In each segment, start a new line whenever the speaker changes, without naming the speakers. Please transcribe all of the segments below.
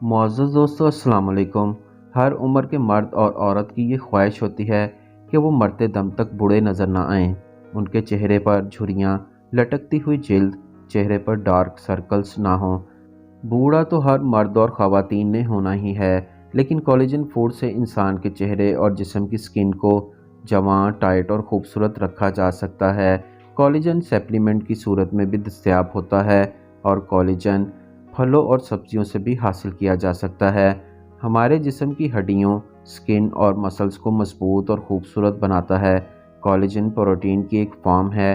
मुअज़्ज़ज़ दोस्तों, अस्सलाम वालेकुम। हर उम्र के मर्द और औरत की ये ख्वाहिश होती है कि वो मरते दम तक बूढ़े नज़र ना आएं। उनके चेहरे पर झुर्रियाँ, लटकती हुई जिल्द, चेहरे पर डार्क सर्कल्स ना हों। बूढ़ा तो हर मर्द और ख़वातीन ने होना ही है, लेकिन कोलेजन फूड से इंसान के चेहरे और जिस्म की स्किन को जवां, टाइट और खूबसूरत रखा जा सकता है। कोलेजन सप्लीमेंट की सूरत में भी दस्तयाब होता है और कोलेजन फलों और सब्जियों से भी हासिल किया जा सकता है। हमारे जिस्म की हड्डियों, स्किन और मसल्स को मजबूत और खूबसूरत बनाता है। कोलेजन प्रोटीन की एक फॉर्म है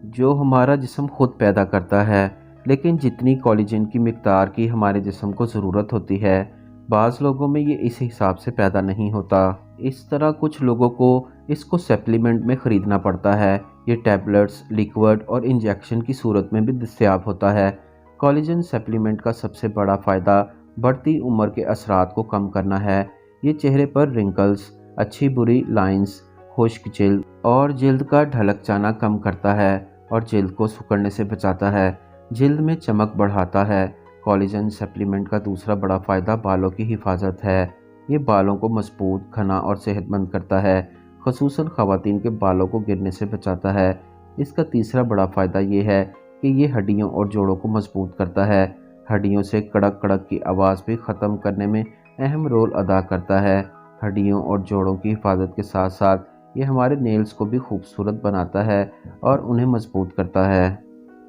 जो हमारा जिस्म खुद पैदा करता है, लेकिन जितनी कोलेजन की मिकदार की हमारे जिस्म को ज़रूरत होती है, बाज़ लोगों में ये इस हिसाब से पैदा नहीं होता। इस तरह कुछ लोगों को इसको सप्लीमेंट में ख़रीदना पड़ता है। ये टैबलेट्स, लिक्विड और इंजेक्शन की सूरत में भी दस्तयाब होता है। कोलेजन सप्लीमेंट का सबसे बड़ा फ़ायदा बढ़ती उम्र के असरात को कम करना है। ये चेहरे पर रिंकल्स, अच्छी बुरी लाइंस, खुश्क जिल्द और जिल्द का ढलक जाना कम करता है और जिल्द को सिकुड़ने से बचाता है। जिल्द में चमक बढ़ाता है। कोलेजन सप्लीमेंट का दूसरा बड़ा फ़ायदा बालों की हिफाजत है। ये बालों को मजबूत, घना और सेहतमंद करता है, ख़ुसूसन ख़वातीन के बालों को गिरने से बचाता है। इसका तीसरा बड़ा फ़ायदा ये है कि ये हड्डियों और जोड़ों को मजबूत करता है। हड्डियों से कड़क कड़क की आवाज़ भी ख़त्म करने में अहम रोल अदा करता है। हड्डियों और जोड़ों की हिफाजत के साथ साथ ये हमारे नेल्स को भी खूबसूरत बनाता है और उन्हें मजबूत करता है।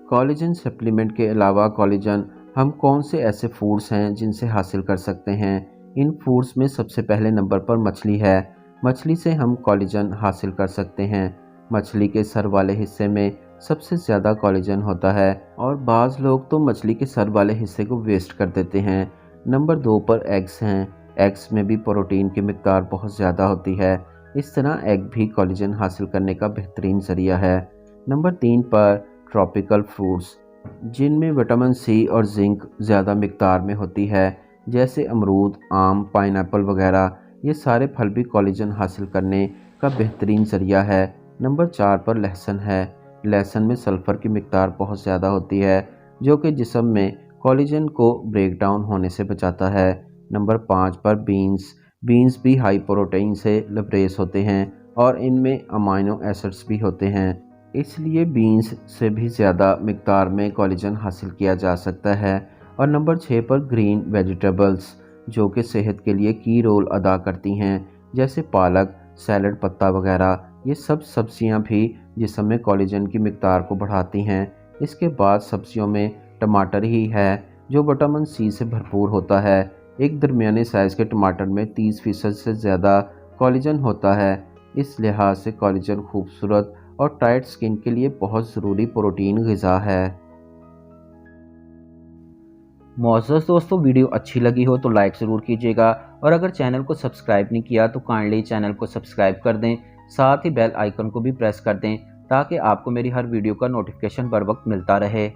कोलेजन सप्लीमेंट के अलावा कोलेजन हम कौन से ऐसे फूड्स हैं जिनसे हासिल कर सकते हैं? इन फूड्स में सबसे पहले नंबर पर मछली है। मछली से हम कोलेजन हासिल कर सकते हैं। मछली के सर वाले हिस्से में सबसे ज़्यादा कोलेजन होता है और बाज़ लोग तो मछली के सर वाले हिस्से को वेस्ट कर देते हैं। नंबर 2 पर एग्स हैं। एग्स में भी प्रोटीन की मिकदार बहुत ज़्यादा होती है। इस तरह एग भी कोलेजन हासिल करने का बेहतरीन ज़रिया है। नंबर 3 पर ट्रॉपिकल फ्रूट्स, जिनमें विटामिन सी और जिंक ज़्यादा मिकदार में होती है, जैसे अमरूद, आम, पाइनएप्पल वगैरह। ये सारे फल भी कोलेजन हासिल करने का बेहतरीन ज़रिया है। नंबर 4 पर लहसुन है। लहसुन में सल्फ़र की मिकदार बहुत ज़्यादा होती है, जो कि जिस्म में कोलेजन को ब्रेक डाउन होने से बचाता है। नंबर 5 पर बीन्स। बीन्स भी हाई प्रोटीन से लबरेज होते हैं और इनमें अमाइनो एसिड्स भी होते हैं, इसलिए बीन्स से भी ज़्यादा मिकदार में कोलेजन हासिल किया जा सकता है। और नंबर 6 पर ग्रीन वेजिटेबल्स, जो कि सेहत के लिए की रोल अदा करती हैं, जैसे पालक, सैलड पत्ता वगैरह। ये सब सब्जियां भी जिस्म में कोलेजन की मिकदार को बढ़ाती हैं। इसके बाद सब्जियों में टमाटर ही है, जो विटामिन सी से भरपूर होता है। एक दरमियाने साइज़ के टमाटर में 30% से ज़्यादा कोलेजन होता है। इस लिहाज से कोलेजन खूबसूरत और टाइट स्किन के लिए बहुत ज़रूरी प्रोटीन ग़िज़ा है।
मुअज़्ज़ज़ दोस्तों, वीडियो अच्छी लगी हो तो लाइक ज़रूर कीजिएगा और अगर चैनल को सब्सक्राइब नहीं किया तो काइंडली चैनल को सब्सक्राइब कर दें, साथ ही बेल आइकन को भी प्रेस कर दें ताकि आपको मेरी हर वीडियो का नोटिफिकेशन बर वक्त मिलता रहे।